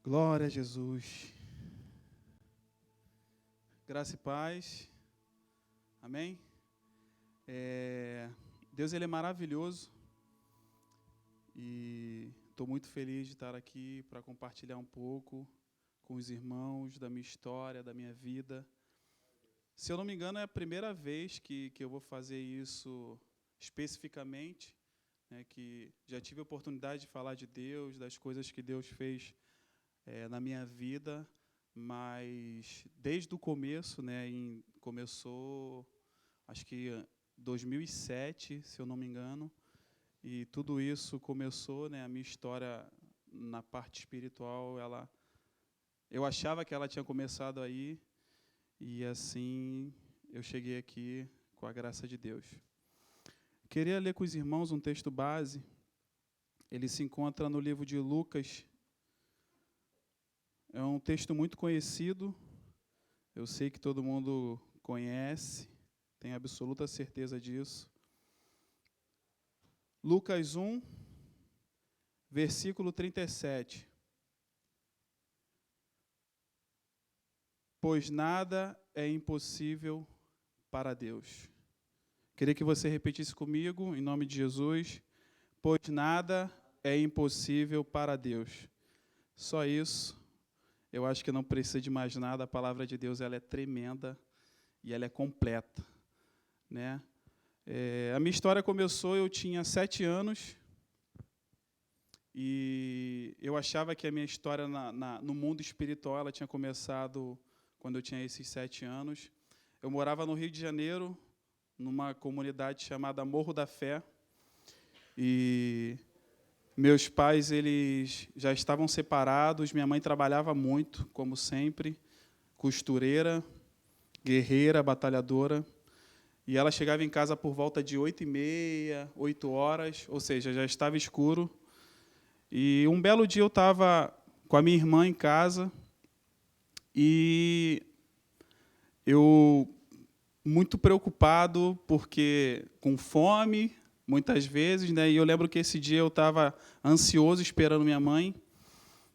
Glória a Jesus. Graça e paz. Amém? Deus, Ele é maravilhoso. E estou muito feliz de estar aqui para compartilhar um pouco com os irmãos da minha história, da minha vida. Se eu não me engano, é a primeira vez que eu vou fazer isso especificamente, né, que já tive a oportunidade de falar de Deus, das coisas que Deus fez na minha vida, mas desde o começo, né, começou, acho que 2007, se eu não me engano, e tudo isso começou, né, a minha história na parte espiritual, eu achava que ela tinha começado aí, e assim eu cheguei aqui com a graça de Deus. Queria ler com os irmãos um texto base. Ele se encontra no livro de Lucas. É um texto muito conhecido, eu sei que todo mundo conhece, tenho absoluta certeza disso. Lucas 1, versículo 37. Pois nada é impossível para Deus. Queria que você repetisse comigo, em nome de Jesus. Pois nada é impossível para Deus. Só isso. Eu acho que não precisa de mais nada, a palavra de Deus ela é tremenda e ela é completa, né? A minha história começou, eu tinha 7 anos, e eu achava que a minha história no mundo espiritual ela tinha começado quando eu tinha esses 7 anos. Eu morava no Rio de Janeiro, numa comunidade chamada Morro da Fé, e meus pais eles já estavam separados, minha mãe trabalhava muito, como sempre, costureira, guerreira, batalhadora, e ela chegava em casa por volta de 8h30, 8 horas, ou seja, já estava escuro, e um belo dia eu estava com a minha irmã em casa, e eu, muito preocupado, porque com fome, muitas vezes, né? E eu lembro que esse dia eu estava ansioso, esperando minha mãe.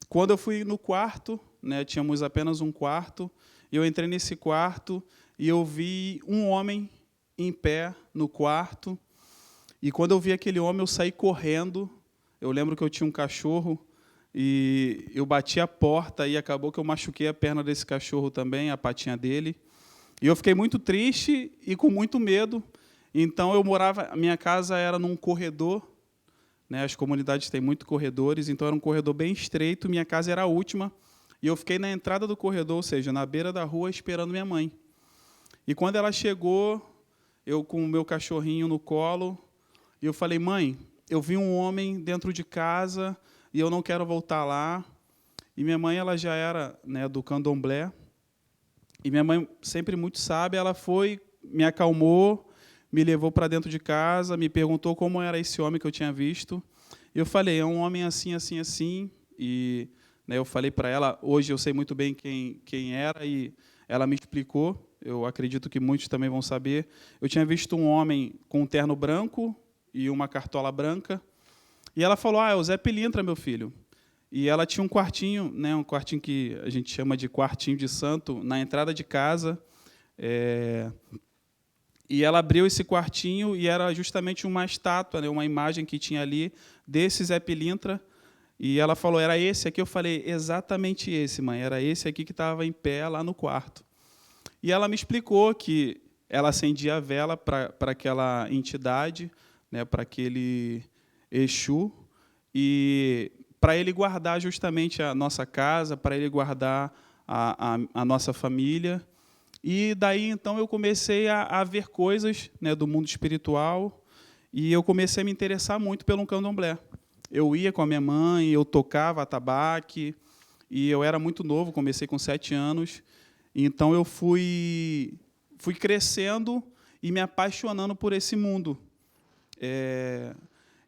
Quando eu fui no quarto, né, tínhamos apenas um quarto, e eu entrei nesse quarto e eu vi um homem em pé no quarto. E quando eu vi aquele homem, eu saí correndo. Eu lembro que eu tinha um cachorro e eu bati a porta e acabou que eu machuquei a perna desse cachorro também, a patinha dele. E eu fiquei muito triste e com muito medo. Então, a minha casa era num corredor, né, as comunidades têm muitos corredores, então era um corredor bem estreito, minha casa era a última, e eu fiquei na entrada do corredor, ou seja, na beira da rua, esperando minha mãe. E quando ela chegou, eu com o meu cachorrinho no colo, e eu falei, mãe, eu vi um homem dentro de casa, e eu não quero voltar lá. E minha mãe ela já era, né, do candomblé, e minha mãe, sempre muito sábia, ela foi, me acalmou, me levou para dentro de casa, me perguntou como era esse homem que eu tinha visto. Eu falei, é um homem assim, assim, assim. E, né, eu falei para ela, hoje eu sei muito bem quem era, e ela me explicou. Eu acredito que muitos também vão saber. Eu tinha visto um homem com um terno branco e uma cartola branca. E ela falou, é o Zé Pilintra, meu filho. E ela tinha um quartinho, né, um quartinho que a gente chama de quartinho de santo, na entrada de casa. E ela abriu esse quartinho e era justamente uma estátua, né, uma imagem que tinha ali desse Zé Pilintra. E ela falou, era esse aqui? Eu falei, exatamente esse, mãe. Era esse aqui que estava em pé lá no quarto. E ela me explicou que ela acendia a vela para aquela entidade, né, para aquele Exu, e para ele guardar justamente a nossa casa, para ele guardar a nossa família. E daí, então, eu comecei a ver coisas, né, do mundo espiritual, e eu comecei a me interessar muito pelo candomblé. Eu ia com a minha mãe, eu tocava atabaque, e eu era muito novo, comecei com 7 anos, então eu fui crescendo e me apaixonando por esse mundo.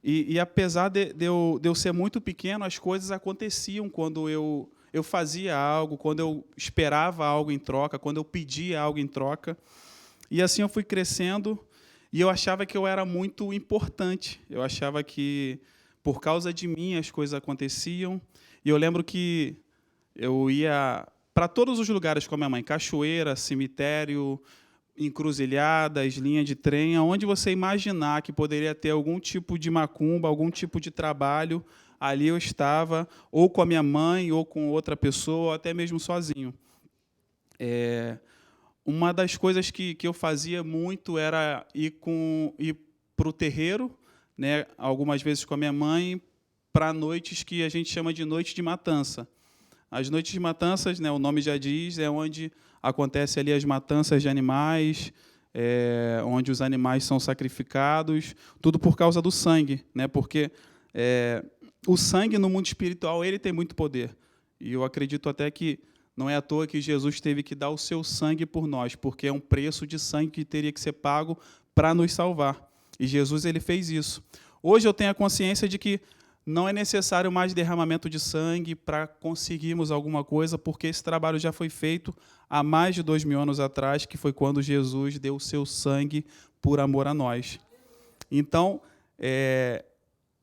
E apesar de eu ser muito pequeno, as coisas aconteciam quando eu fazia algo, quando eu esperava algo em troca, quando eu pedia algo em troca. E assim eu fui crescendo, e eu achava que eu era muito importante. Eu achava que, por causa de mim, as coisas aconteciam. E eu lembro que, Eu ia para todos os lugares com a minha mãe, cachoeira, cemitério, encruzilhadas, linha de trem, aonde você imaginar que poderia ter algum tipo de macumba, algum tipo de trabalho, ali eu estava, ou com a minha mãe, ou com outra pessoa, ou até mesmo sozinho. Uma das coisas que eu fazia muito era ir para o terreiro, né, algumas vezes com a minha mãe, para noites que a gente chama de noite de matança. As noites de matanças, né, o nome já diz, é onde acontece ali as matanças de animais, onde os animais são sacrificados, tudo por causa do sangue, né, porque o sangue no mundo espiritual ele tem muito poder. E eu acredito até que não é à toa que Jesus teve que dar o seu sangue por nós, porque é um preço de sangue que teria que ser pago para nos salvar. E Jesus ele fez isso. Hoje eu tenho a consciência de que não é necessário mais derramamento de sangue para conseguirmos alguma coisa, porque esse trabalho já foi feito há mais de 2000 anos atrás, que foi quando Jesus deu o seu sangue por amor a nós. Então,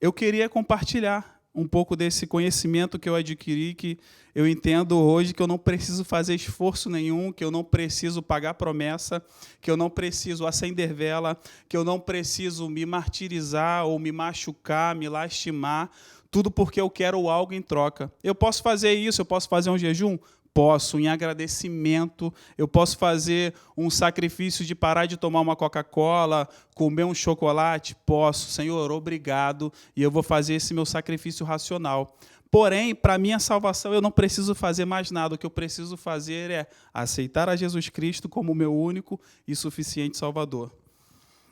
eu queria compartilhar um pouco desse conhecimento que eu adquiri, que eu entendo hoje que eu não preciso fazer esforço nenhum, que eu não preciso pagar promessa, que eu não preciso acender vela, que eu não preciso me martirizar ou me machucar, me lastimar, tudo porque eu quero algo em troca. Eu posso fazer isso, eu posso fazer um jejum? Posso, em agradecimento, eu posso fazer um sacrifício de parar de tomar uma Coca-Cola, comer um chocolate? Posso, Senhor, obrigado, e eu vou fazer esse meu sacrifício racional. Porém, para minha salvação, eu não preciso fazer mais nada. O que eu preciso fazer é aceitar a Jesus Cristo como meu único e suficiente Salvador.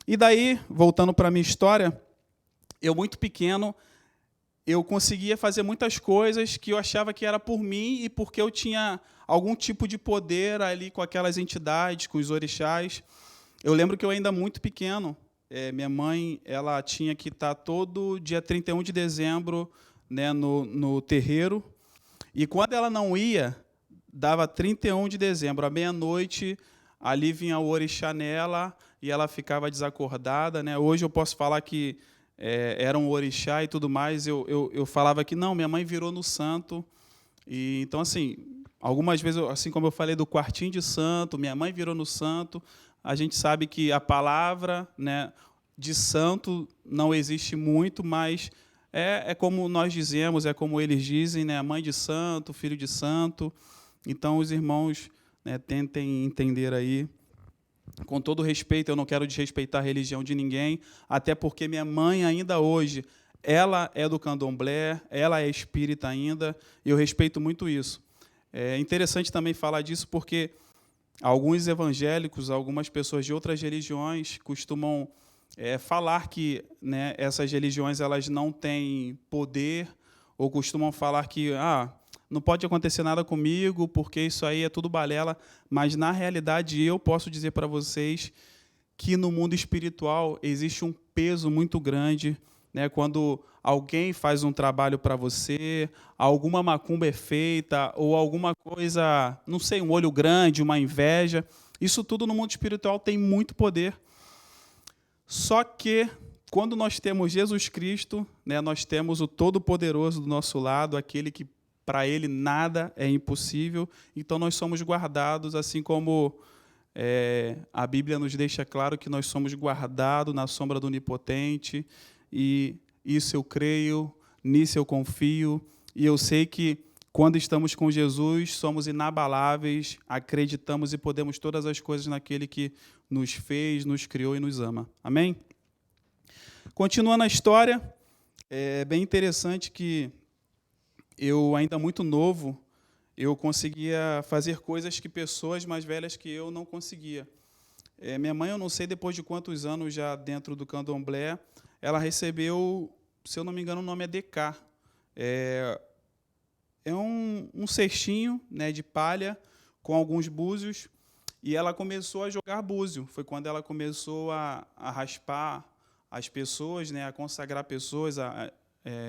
E daí, voltando para a minha história, eu muito pequeno, eu conseguia fazer muitas coisas que eu achava que era por mim e porque eu tinha algum tipo de poder ali com aquelas entidades, com os orixás. Eu lembro que eu ainda muito pequeno, minha mãe ela tinha que estar todo dia 31 de dezembro, né, no terreiro, e quando ela não ia, dava 31 de dezembro, à meia-noite, ali vinha o orixá nela e ela ficava desacordada, né? Hoje eu posso falar que era um orixá e tudo mais, eu falava que não, minha mãe virou no santo. E então, assim, algumas vezes, assim como eu falei do quartinho de santo, minha mãe virou no santo, a gente sabe que a palavra, né, de santo não existe muito, mas é como nós dizemos, é como eles dizem, né, mãe de santo, filho de santo. Então, os irmãos, né, tentem entender aí. Com todo respeito, eu não quero desrespeitar a religião de ninguém, até porque minha mãe ainda hoje, ela é do candomblé, ela é espírita ainda, e eu respeito muito isso. É interessante também falar disso porque alguns evangélicos, algumas pessoas de outras religiões costumam falar que, né, essas religiões elas não têm poder, ou costumam falar que não pode acontecer nada comigo, porque isso aí é tudo balela, mas, na realidade, eu posso dizer para vocês que, no mundo espiritual, existe um peso muito grande, né, quando alguém faz um trabalho para você, alguma macumba é feita, ou alguma coisa, não sei, um olho grande, uma inveja, isso tudo no mundo espiritual tem muito poder. Só que, quando nós temos Jesus Cristo, né, nós temos o Todo-Poderoso do nosso lado, aquele que para ele nada é impossível, então nós somos guardados, assim como a Bíblia nos deixa claro que nós somos guardados na sombra do Onipotente, e isso eu creio, nisso eu confio, e eu sei que quando estamos com Jesus, somos inabaláveis, acreditamos e podemos todas as coisas naquele que nos fez, nos criou e nos ama. Amém? Continuando a história, é bem interessante que eu, ainda muito novo, eu conseguia fazer coisas que pessoas mais velhas que eu não conseguia. Minha mãe, eu não sei depois de quantos anos já dentro do candomblé, ela recebeu, se eu não me engano, o nome é DK. É um cestinho, né, de palha com alguns búzios, e ela começou a jogar búzio. Foi quando ela começou a raspar as pessoas, né, a consagrar pessoas,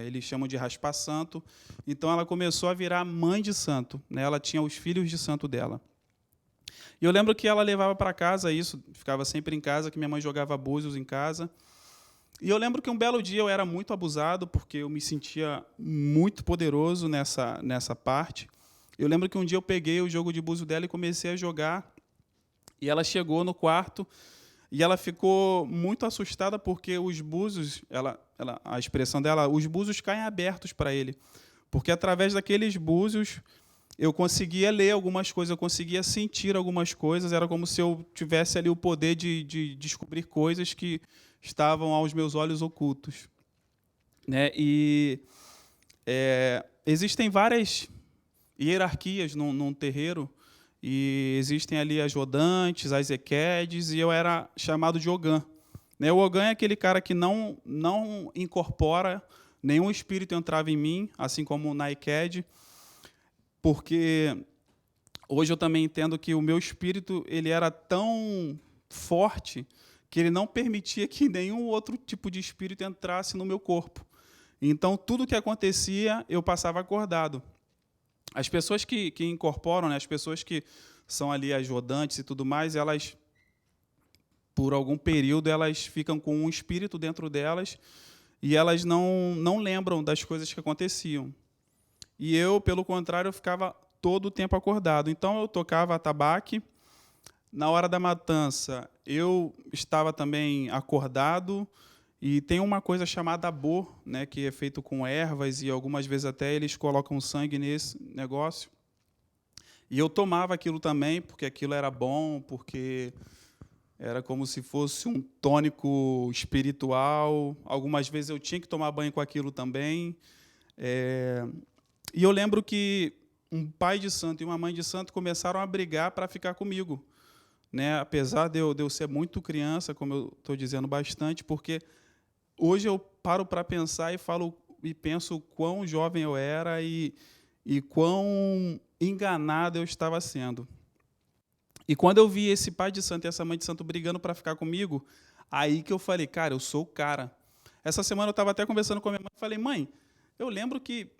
eles chamam de raspar santo. Então, ela começou a virar mãe de santo, né? Ela tinha os filhos de santo dela. E eu lembro que ela levava para casa isso, ficava sempre em casa, que minha mãe jogava búzios em casa. E eu lembro que um belo dia eu era muito abusado, porque eu me sentia muito poderoso nessa parte. Eu lembro que um dia eu peguei o jogo de búzio dela e comecei a jogar, e ela chegou no quarto e ela ficou muito assustada porque os búzios, a expressão dela, os búzios caem abertos para ele, porque através daqueles búzios eu conseguia ler algumas coisas, eu conseguia sentir algumas coisas, era como se eu tivesse ali o poder de descobrir coisas que estavam aos meus olhos ocultos, né? E existem várias hierarquias num terreiro, e existem ali as rodantes, as equedes, e eu era chamado de Ogã. Né? O Ogã é aquele cara que não incorpora, nenhum espírito entrava em mim, assim como na equede, porque hoje eu também entendo que o meu espírito ele era tão forte que ele não permitia que nenhum outro tipo de espírito entrasse no meu corpo. Então, tudo que acontecia, eu passava acordado. As pessoas que incorporam, né, as pessoas que são ali as rodantes e tudo mais, elas, por algum período, elas ficam com um espírito dentro delas e elas não lembram das coisas que aconteciam. E eu, pelo contrário, eu ficava todo o tempo acordado. Então, eu tocava atabaque. Na hora da matança, eu estava também acordado. E tem uma coisa chamada abô, né, que é feito com ervas, e algumas vezes até eles colocam sangue nesse negócio. E eu tomava aquilo também, porque aquilo era bom, porque era como se fosse um tônico espiritual. Algumas vezes eu tinha que tomar banho com aquilo também. E eu lembro que um pai de santo e uma mãe de santo começaram a brigar para ficar comigo, né? Apesar de eu ser muito criança, como eu estou dizendo bastante, porque hoje eu paro para pensar e penso quão jovem eu era e quão enganado eu estava sendo. E quando eu vi esse pai de santo e essa mãe de santo brigando para ficar comigo, aí que eu falei, cara, eu sou o cara. Essa semana eu estava até conversando com a minha mãe e falei, mãe, eu lembro que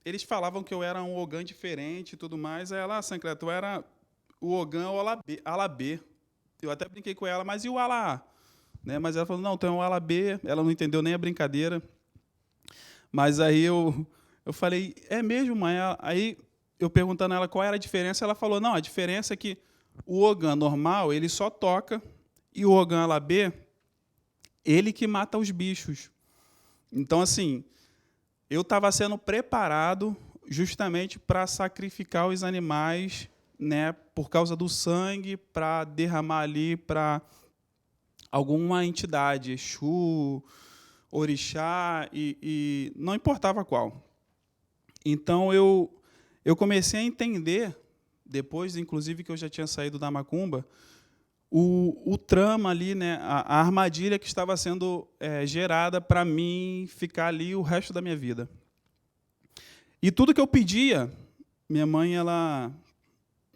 eles falavam que eu era um Ogã diferente e tudo mais. Aí ela, Sancler, tu era o Ogã ou ala B. Eu até brinquei com ela, mas e o ala A? Né? Mas ela falou, não, tu é um ala B. Ela não entendeu nem a brincadeira. Mas aí eu falei, é mesmo, mãe? Aí eu perguntando a ela qual era a diferença, ela falou, não, a diferença é que o Ogã normal, ele só toca, e o Ogã ala B, ele que mata os bichos. Então, assim, eu estava sendo preparado justamente para sacrificar os animais, né, por causa do sangue, para derramar ali para alguma entidade, Exu, Orixá, e não importava qual. Então, eu comecei a entender, depois, inclusive, que eu já tinha saído da macumba, o trama ali, né, a armadilha que estava sendo gerada para mim ficar ali o resto da minha vida. E tudo que eu pedia, minha mãe ela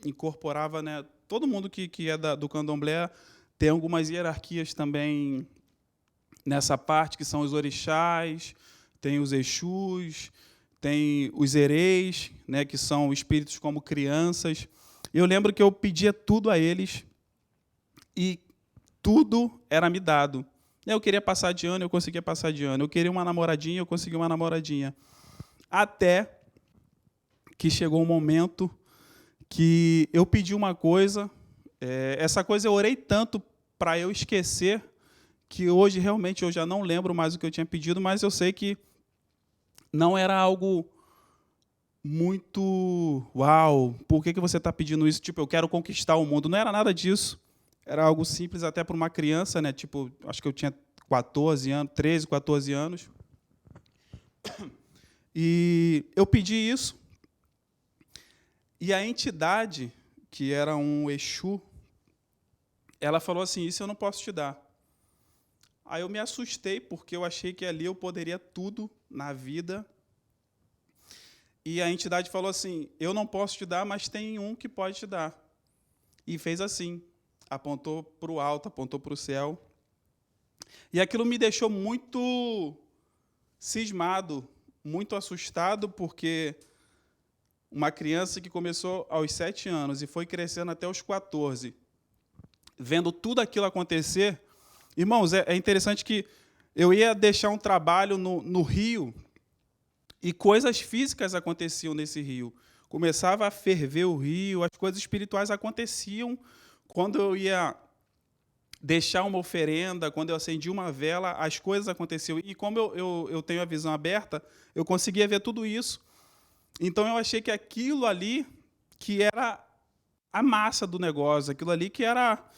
incorporava, né, todo mundo que é do candomblé tem algumas hierarquias também nessa parte, que são os orixás, tem os exus, tem os ereis, né, que são espíritos como crianças. Eu lembro que eu pedia tudo a eles, e tudo era me dado. Eu queria passar de ano, eu conseguia passar de ano. Eu queria uma namoradinha, eu conseguia uma namoradinha. Até que chegou um momento que eu pedi uma coisa, essa coisa eu orei tanto para eu esquecer, que hoje realmente eu já não lembro mais o que eu tinha pedido, mas eu sei que não era algo muito, uau, por que você está pedindo isso? Tipo, eu quero conquistar o mundo. Não era nada disso. Era algo simples até para uma criança, né? Tipo, acho que eu tinha 14 anos, 13, 14 anos. E eu pedi isso. E a entidade, que era um Exu, ela falou assim, isso eu não posso te dar. Aí eu me assustei, porque eu achei que ali eu poderia tudo na vida. E a entidade falou assim, eu não posso te dar, mas tem um que pode te dar. E fez assim, apontou para o alto, apontou para o céu. E aquilo me deixou muito cismado, muito assustado, porque uma criança que começou aos 7 anos e foi crescendo até os 14, vendo tudo aquilo acontecer. Irmãos, é interessante que eu ia deixar um trabalho no rio, e coisas físicas aconteciam nesse rio. começava a ferver o rio, as coisas espirituais aconteciam. Quando eu ia deixar uma oferenda, quando eu acendi uma vela, as coisas aconteciam. E como eu tenho a visão aberta, eu conseguia ver tudo isso. Então, eu achei que aquilo ali que era a massa do negócio, aquilo ali que era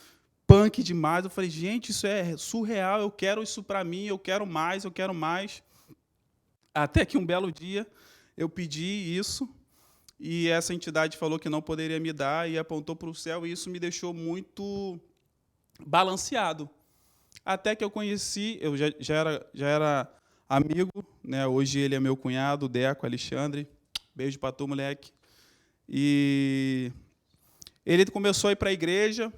punk demais. Eu falei, gente, isso é surreal, eu quero isso para mim, eu quero mais, eu quero mais. Até que um belo dia eu pedi isso e essa entidade falou que não poderia me dar e apontou para o céu, e isso me deixou muito balanceado. Até que eu conheci, eu já era amigo, né? Hoje ele é meu cunhado, o Deco Alexandre. Beijo para tu, moleque. E ele começou a ir para a igreja.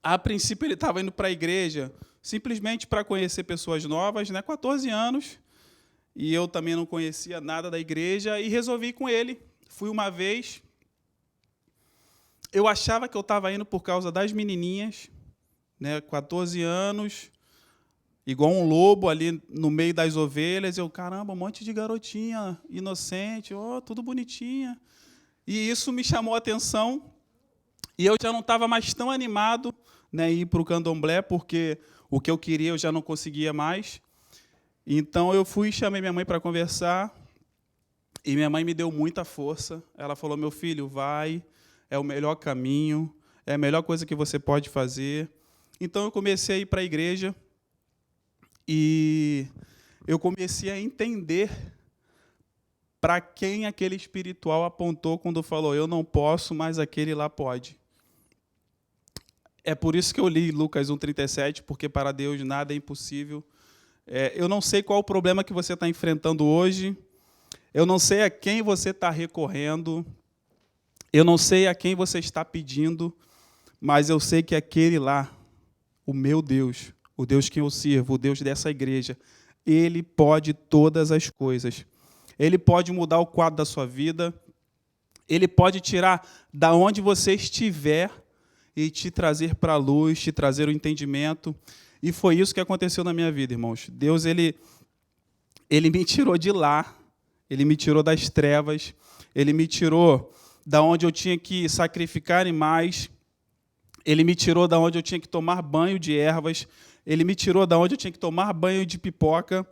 A princípio, ele estava indo para a igreja simplesmente para conhecer pessoas novas, né? 14 anos, e eu também não conhecia nada da igreja, e resolvi ir com ele. Fui uma vez. Eu achava que eu estava indo por causa das menininhas, né? 14 anos, igual um lobo ali no meio das ovelhas. Eu, caramba, um monte de garotinha inocente, tudo bonitinha. E isso me chamou a atenção. E eu já não estava mais tão animado, né, ir para o candomblé, porque o que eu queria eu já não conseguia mais. Então, eu fui e chamei minha mãe para conversar, e minha mãe me deu muita força. Ela falou, meu filho, vai, é o melhor caminho, é a melhor coisa que você pode fazer. Então, eu comecei a ir para a igreja, e eu comecei a entender para quem aquele espiritual apontou quando falou, eu não posso, mas aquele lá pode. É por isso que eu li Lucas 1,37, porque para Deus nada é impossível. Eu não sei qual o problema que você está enfrentando hoje, eu não sei a quem você está recorrendo, eu não sei a quem você está pedindo, mas eu sei que aquele lá, o meu Deus, o Deus que eu sirvo, o Deus dessa igreja, Ele pode todas as coisas. Ele pode mudar o quadro da sua vida, Ele pode tirar da onde você estiver e te trazer para a luz, te trazer o entendimento. E foi isso que aconteceu na minha vida, irmãos. Deus, ele me tirou de lá, Ele me tirou das trevas, Ele me tirou da onde eu tinha que sacrificar animais, Ele me tirou da onde eu tinha que tomar banho de ervas, Ele me tirou da onde eu tinha que tomar banho de pipoca,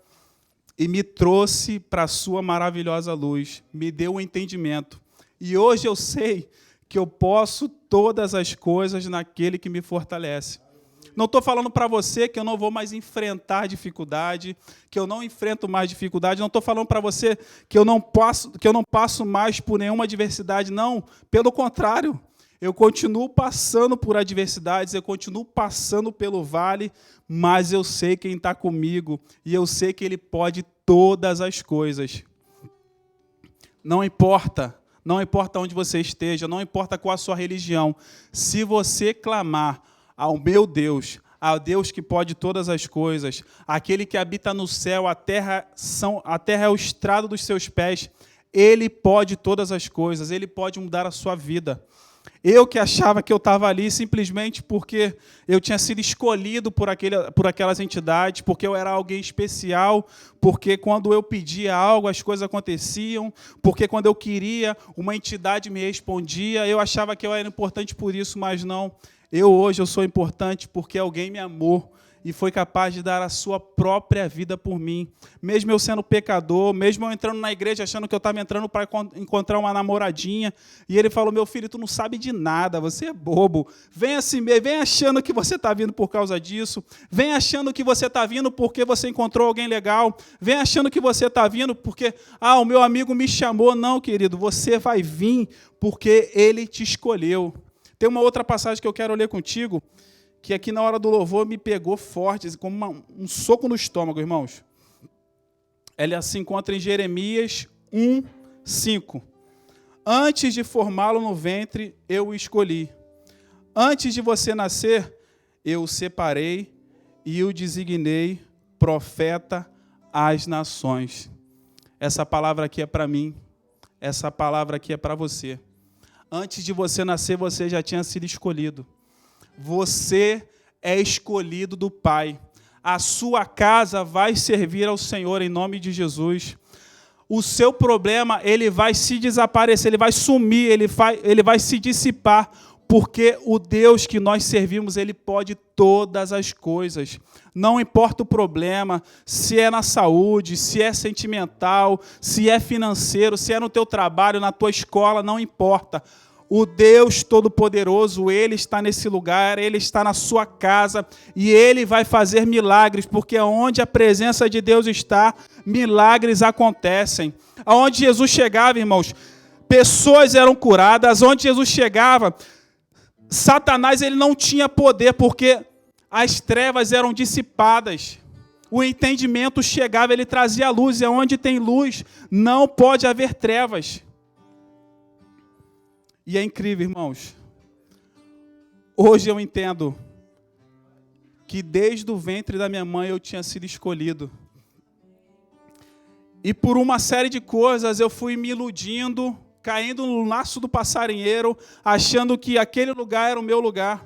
e me trouxe para a sua maravilhosa luz, me deu um entendimento. E hoje eu sei que eu posso todas as coisas naquele que me fortalece. Não estou falando para você que eu não vou mais enfrentar dificuldade, que eu não enfrento mais dificuldade. Não estou falando para você que eu não passo mais por nenhuma adversidade. Não, pelo contrário. Eu continuo passando por adversidades, eu continuo passando pelo vale, mas eu sei quem está comigo e eu sei que Ele pode todas as coisas. Não importa onde você esteja, não importa qual a sua religião, se você clamar ao meu Deus, ao Deus que pode todas as coisas, aquele que habita no céu, a terra é o estrado dos seus pés, Ele pode todas as coisas, Ele pode mudar a sua vida. Eu que achava que eu estava ali simplesmente porque eu tinha sido escolhido por aquelas entidades, porque eu era alguém especial, porque quando eu pedia algo as coisas aconteciam, porque quando eu queria uma entidade me respondia, eu achava que eu era importante por isso, mas não. Hoje eu sou importante porque alguém me amou e foi capaz de dar a sua própria vida por mim. Mesmo eu sendo pecador, mesmo eu entrando na igreja achando que eu estava entrando para encontrar uma namoradinha, e ele falou, meu filho, tu não sabe de nada, você é bobo. Vem assim, vem achando que você está vindo por causa disso, vem achando que você está vindo porque você encontrou alguém legal, vem achando que você está vindo porque, o meu amigo me chamou. Não, querido, você vai vir porque ele te escolheu. Tem uma outra passagem que eu quero ler contigo, que aqui na hora do louvor me pegou forte, como um soco no estômago, irmãos. Ela se encontra em Jeremias 1:5. Antes de formá-lo no ventre, eu o escolhi. Antes de você nascer, eu o separei e o designei profeta às nações. Essa palavra aqui é para mim. Essa palavra aqui é para você. Antes de você nascer, você já tinha sido escolhido. Você é escolhido do Pai. A sua casa vai servir ao Senhor em nome de Jesus. o seu problema ele vai se desaparecer, ele vai sumir, ele vai se dissipar, porque o Deus que nós servimos, Ele pode todas as coisas. Não importa o problema, se é na saúde, se é sentimental, se é financeiro, se é no teu trabalho, na tua escola, não importa. O Deus Todo-Poderoso, Ele está nesse lugar, Ele está na sua casa e Ele vai fazer milagres, porque onde a presença de Deus está, milagres acontecem. Aonde Jesus chegava, irmãos, pessoas eram curadas. Onde Jesus chegava, Satanás ele não tinha poder, porque as trevas eram dissipadas. O entendimento chegava, ele trazia a luz, e onde tem luz, não pode haver trevas. E é incrível, irmãos. Hoje eu entendo que desde o ventre da minha mãe eu tinha sido escolhido. E por uma série de coisas eu fui me iludindo, caindo no laço do passarinheiro, achando que aquele lugar era o meu lugar,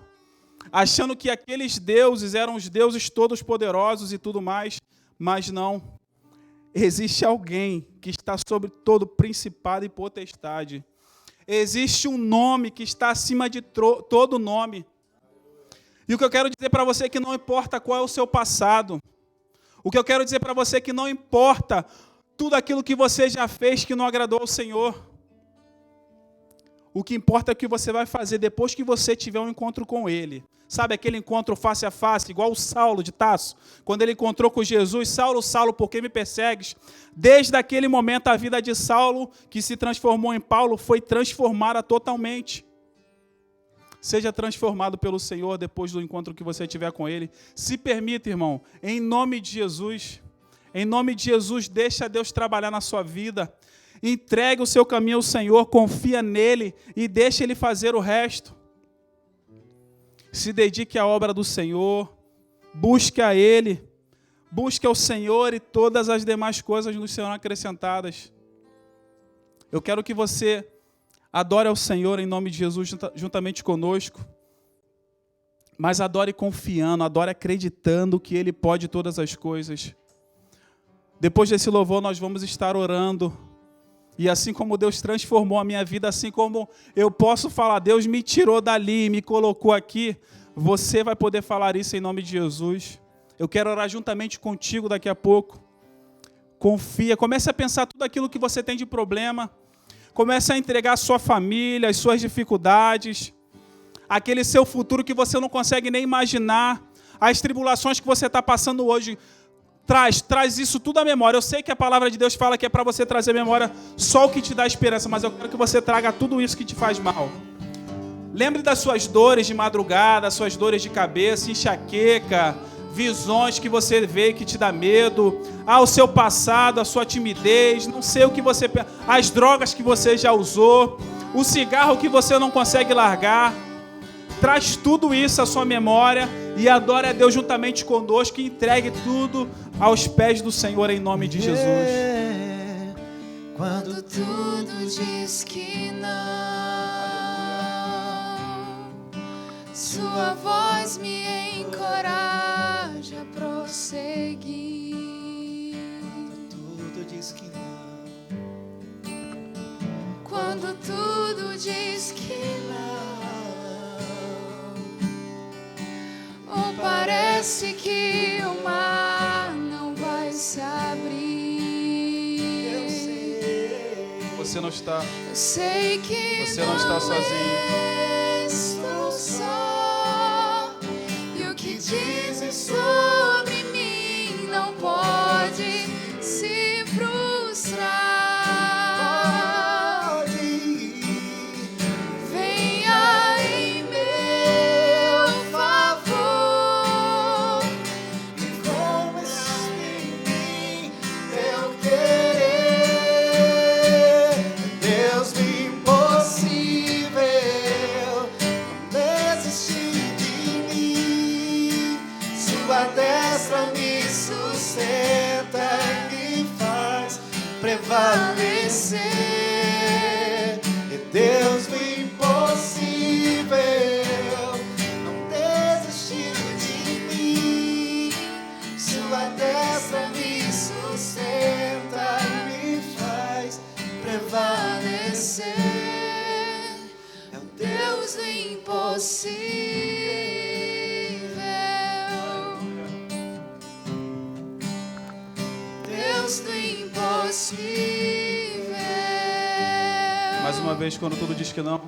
achando que aqueles deuses eram os deuses todos poderosos e tudo mais, mas não. Existe alguém que está sobre todo principado e potestade. Existe um nome que está acima de todo nome. E o que eu quero dizer para você é que não importa qual é o seu passado. O que eu quero dizer para você é que não importa tudo aquilo que você já fez que não agradou ao Senhor. O que importa é o que você vai fazer depois que você tiver um encontro com Ele. Sabe aquele encontro face a face, igual o Saulo de Tarso? Quando ele encontrou com Jesus, Saulo, Saulo, por que me persegues? Desde aquele momento, a vida de Saulo, que se transformou em Paulo, foi transformada totalmente. Seja transformado pelo Senhor depois do encontro que você tiver com Ele. Se permita, irmão, em nome de Jesus. Em nome de Jesus, deixa Deus trabalhar na sua vida. Entregue o seu caminho ao Senhor, confia nele e deixe Ele fazer o resto. Se dedique à obra do Senhor, busque a Ele, busque ao Senhor e todas as demais coisas nos serão acrescentadas. Eu quero que você adore ao Senhor em nome de Jesus juntamente conosco, mas adore confiando, adore acreditando que Ele pode todas as coisas. Depois desse louvor nós vamos estar orando. E assim como Deus transformou a minha vida, assim como eu posso falar, Deus me tirou dali e me colocou aqui, você vai poder falar isso em nome de Jesus. Eu quero orar juntamente contigo daqui a pouco. Confia, comece a pensar tudo aquilo que você tem de problema. Comece a entregar a sua família, as suas dificuldades, aquele seu futuro que você não consegue nem imaginar, as tribulações que você está passando hoje. Traz isso tudo à memória. Eu sei que a palavra de Deus fala que é para você trazer à memória só o que te dá esperança, mas eu quero que você traga tudo isso que te faz mal. Lembre das suas dores de madrugada, suas dores de cabeça, enxaqueca, visões que você vê que te dá medo, o seu passado, a sua timidez, não sei o que você... as drogas que você já usou, o cigarro que você não consegue largar. Traz tudo isso à sua memória e adore a Deus juntamente conosco e entregue tudo aos pés do Senhor em nome de Jesus. Quando tudo diz que não, sua voz me encoraja a prosseguir. Tudo diz que não. Quando tudo diz que não, ou parece que o mar não vai se abrir. Eu sei. Você não está, Eu sei que você não está sozinho. estou só, e o que dizem sobre mim não pode se frustrar. Venha em meu favor e começa em mim eu querer. Deus do impossível, não Deus do impossível. Mais uma vez, quando tudo diz que não.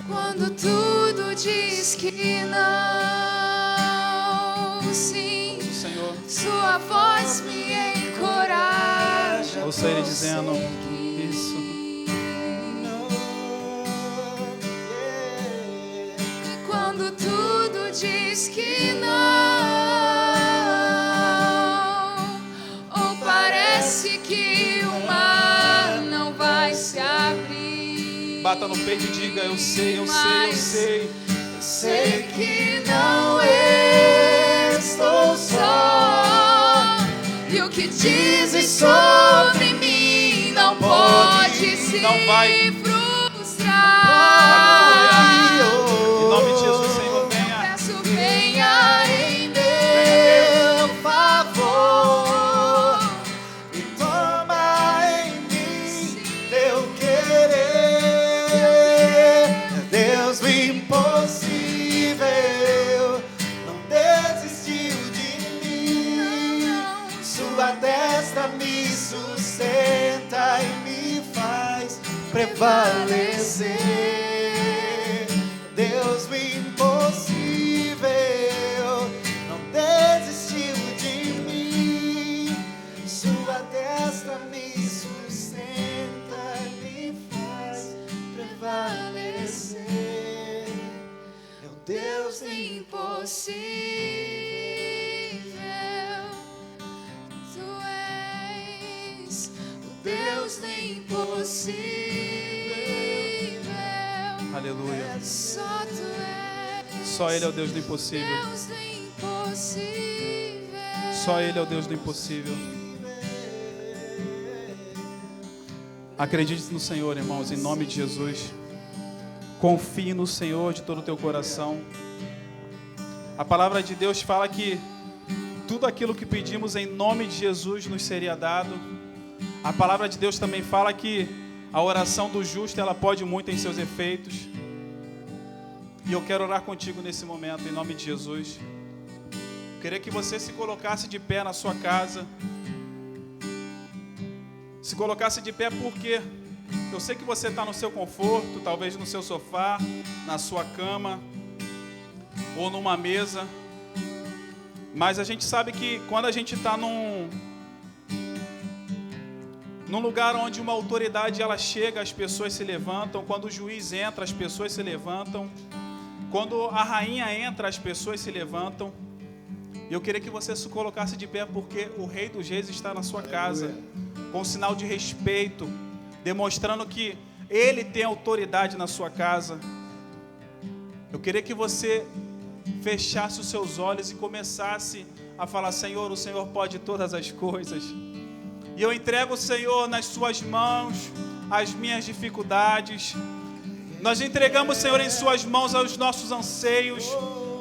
Quando tudo diz que não, sim, Senhor, sua voz me encoraja. ouça Ele dizendo isso. Quando tudo diz que não, ou parece que o mar não vai se abrir. Bata no peito e diga: eu sei, eu sei, eu sei. Sei que não estou só, e o que dizes sobre mim não pode se frustrar. Em nome de Jesus, Senhor, venha. Peço, venha em meu favor E toma em mim teu querer. Deus do impossível não desistiu de mim. Sua destra me sustenta e me faz prevalecer. Deus do impossível não desistiu de mim. Sua destra me sustenta e me faz prevalecer. É o Deus do impossível. Tu és o Deus do impossível. Aleluia. Só tu és. Só Ele é o Deus do impossível. Deus do impossível. Só Ele é o Deus do impossível. Acredite no Senhor, irmãos, em nome de Jesus. Confie no Senhor de todo o teu coração. A palavra de Deus fala que tudo aquilo que pedimos em nome de Jesus nos seria dado. A palavra de Deus também fala que a oração do justo, ela pode muito em seus efeitos. E eu quero orar contigo nesse momento, em nome de Jesus. Eu queria que você se colocasse de pé na sua casa. Se colocasse de pé porque eu sei que você está no seu conforto, talvez no seu sofá, na sua cama ou numa mesa. Mas a gente sabe que quando a gente está num lugar onde uma autoridade ela chega, as pessoas se levantam. Quando o juiz entra, as pessoas se levantam. Quando a rainha entra, as pessoas se levantam. E eu queria que você se colocasse de pé porque o Rei dos Reis está na sua casa, com um sinal de respeito, demonstrando que Ele tem autoridade na sua casa. Eu queria que você fechasse os seus olhos e começasse a falar: Senhor, o Senhor pode todas as coisas. E eu entrego, Senhor, nas suas mãos as minhas dificuldades. Nós entregamos, Senhor, em suas mãos os nossos anseios,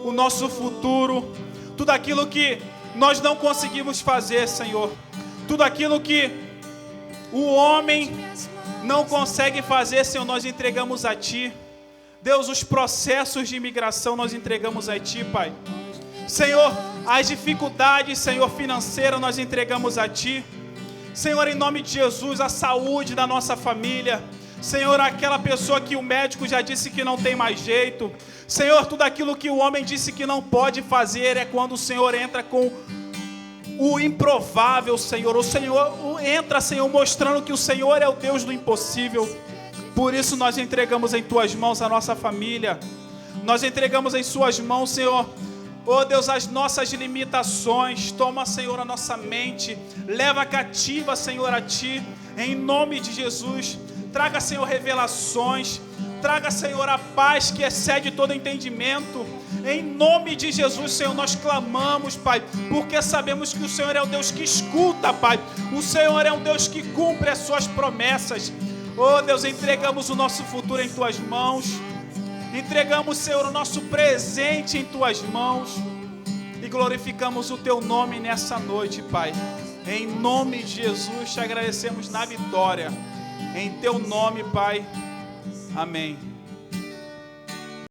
o nosso futuro, tudo aquilo que nós não conseguimos fazer, Senhor. Tudo aquilo que o homem não consegue fazer, Senhor, nós entregamos a Ti. Deus, os processos de imigração nós entregamos a Ti, Pai. Senhor, as dificuldades, Senhor, financeiras nós entregamos a Ti. Senhor, em nome de Jesus, a saúde da nossa família. Senhor, aquela pessoa que o médico já disse que não tem mais jeito. Senhor, tudo aquilo que o homem disse que não pode fazer é quando o Senhor entra com o improvável, Senhor. O Senhor entra, Senhor, mostrando que o Senhor é o Deus do impossível. Por isso nós entregamos em Tuas mãos a nossa família. Nós entregamos em Suas mãos, Senhor, oh Deus, as nossas limitações. Toma, Senhor, a nossa mente. Leva cativa, Senhor, a Ti. Em nome de Jesus. Traga, Senhor, revelações. Traga, Senhor, a paz que excede todo entendimento. Em nome de Jesus, Senhor, nós clamamos, Pai, porque sabemos que o Senhor é o Deus que escuta, Pai. O Senhor é um Deus que cumpre as Suas promessas. Oh Deus, entregamos o nosso futuro em Tuas mãos. Entregamos, Senhor, o nosso presente em Tuas mãos. E glorificamos o Teu nome nessa noite, Pai. Em nome de Jesus, Te agradecemos na vitória. Em Teu nome, Pai. Amém.